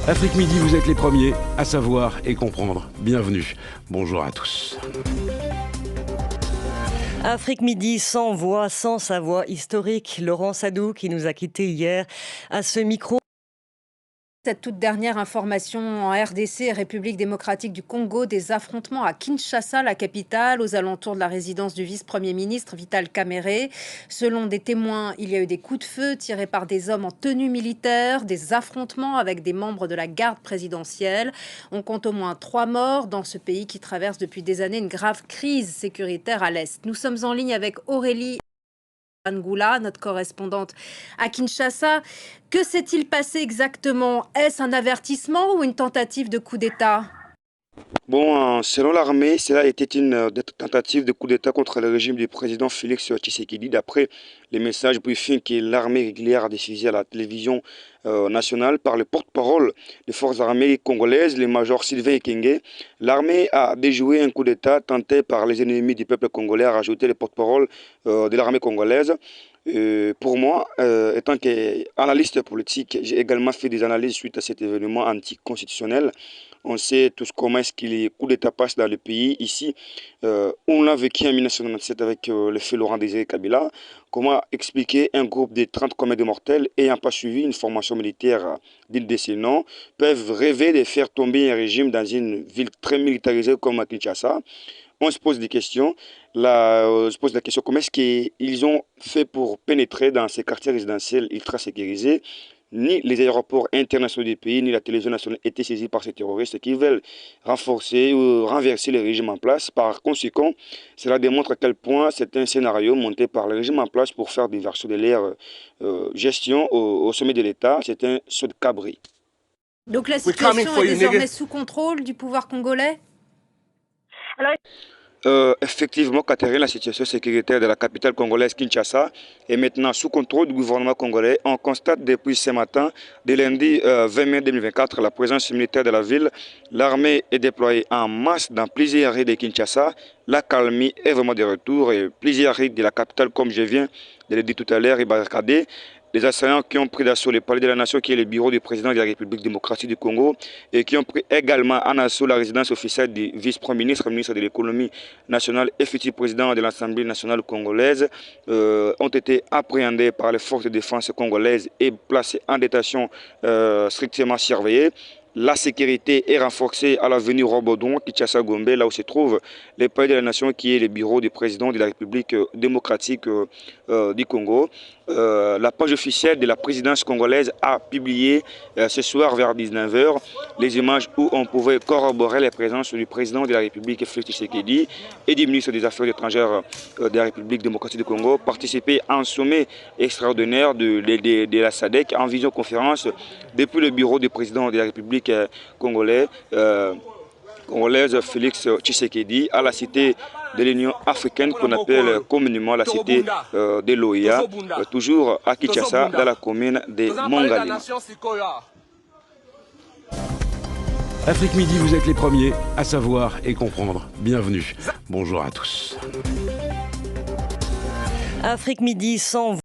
Afrique Midi, vous êtes les premiers à savoir et comprendre. Bienvenue. Bonjour à tous. Afrique Midi, sans voix, sans sa voix historique. Laurent Sadou, qui nous a quittés hier, à ce micro. Cette toute dernière information en RDC, République démocratique du Congo, des affrontements à Kinshasa, la capitale, aux alentours de la résidence du vice-premier ministre Vital Kamerhe. Selon des témoins, il y a eu des coups de feu tirés par des hommes en tenue militaire, des affrontements avec des membres de la garde présidentielle. On compte au moins 3 morts dans ce pays qui traverse depuis des années une grave crise sécuritaire à l'Est. Nous sommes en ligne avec Aurélie Angoula, notre correspondante à Kinshasa. Que s'est-il passé exactement? Est-ce un avertissement ou une tentative de coup d'État? Bon, selon l'armée, cela était une tentative de coup d'État contre le régime du président Félix Tshisekedi, d'après les messages briefings que l'armée régulière a diffusés à la télévision nationale par le porte-parole des forces armées congolaises, le major Sylvain Ekenge. L'armée a déjoué un coup d'État tenté par les ennemis du peuple congolais, a rajouté le porte-parole de l'armée congolaise. Pour moi, étant qu'analyste politique, j'ai également fait des analyses suite à cet événement anticonstitutionnel. On sait tous comment est-ce que les coups d'État passent dans le pays. Ici, on l'a vécu en 1997 avec le feu Laurent Désiré Kabila. Comment expliquer un groupe de 30 communs de mortels ayant pas suivi une formation militaire digne de ces noms peuvent rêver de faire tomber un régime dans une ville très militarisée comme Kinshasa? On se pose des questions. On se pose la question, comment est-ce qu'ils ont fait pour pénétrer dans ces quartiers résidentiels ultra sécurisés? Ni les aéroports internationaux du pays, ni la télévision nationale étaient saisis par ces terroristes qui veulent renforcer ou renverser le régime en place. Par conséquent, cela démontre à quel point c'est un scénario monté par le régime en place pour faire diversion de leur gestion au sommet de l'État. C'est un saut de cabri. Donc la situation est désormais sous contrôle du pouvoir congolais? Effectivement, Catherine, la situation sécuritaire de la capitale congolaise Kinshasa est maintenant sous contrôle du gouvernement congolais. On constate depuis ce matin, dès lundi 20 mai 2024, la présence militaire de la ville. L'armée est déployée en masse dans plusieurs rues de Kinshasa. La calmie est vraiment de retour et plusieurs rues de la capitale, comme je viens de le dire tout à l'heure, est barricadée. Les assaillants qui ont pris d'assaut le palais de la nation, qui est le bureau du président de la République démocratique du Congo, et qui ont pris également en assaut la résidence officielle du vice-premier ministre, ministre de l'économie nationale et futur président de l'Assemblée nationale congolaise, ont été appréhendés par les forces de défense congolaises et placés en détention strictement surveillée. La sécurité est renforcée à l'avenue Robodon, Kinshasa-Gombe, là où se trouve le palais de la nation, qui est le bureau du président de la République démocratique du Congo. La page officielle de la présidence congolaise a publié ce soir vers 19 h les images où on pouvait corroborer la présence du président de la République Félix Tshisekedi et du ministre des Affaires étrangères de la République démocratique du Congo participer à un sommet extraordinaire de la SADC en visioconférence depuis le bureau du président de la République congolaise Félix Tshisekedi à la cité de l'Union africaine qu'on appelle communément la cité de l'OIA, toujours à Kinshasa, dans la commune de Mongalima. Afrique Midi, vous êtes les premiers à savoir et comprendre. Bienvenue. Bonjour à tous. Afrique Midi, sans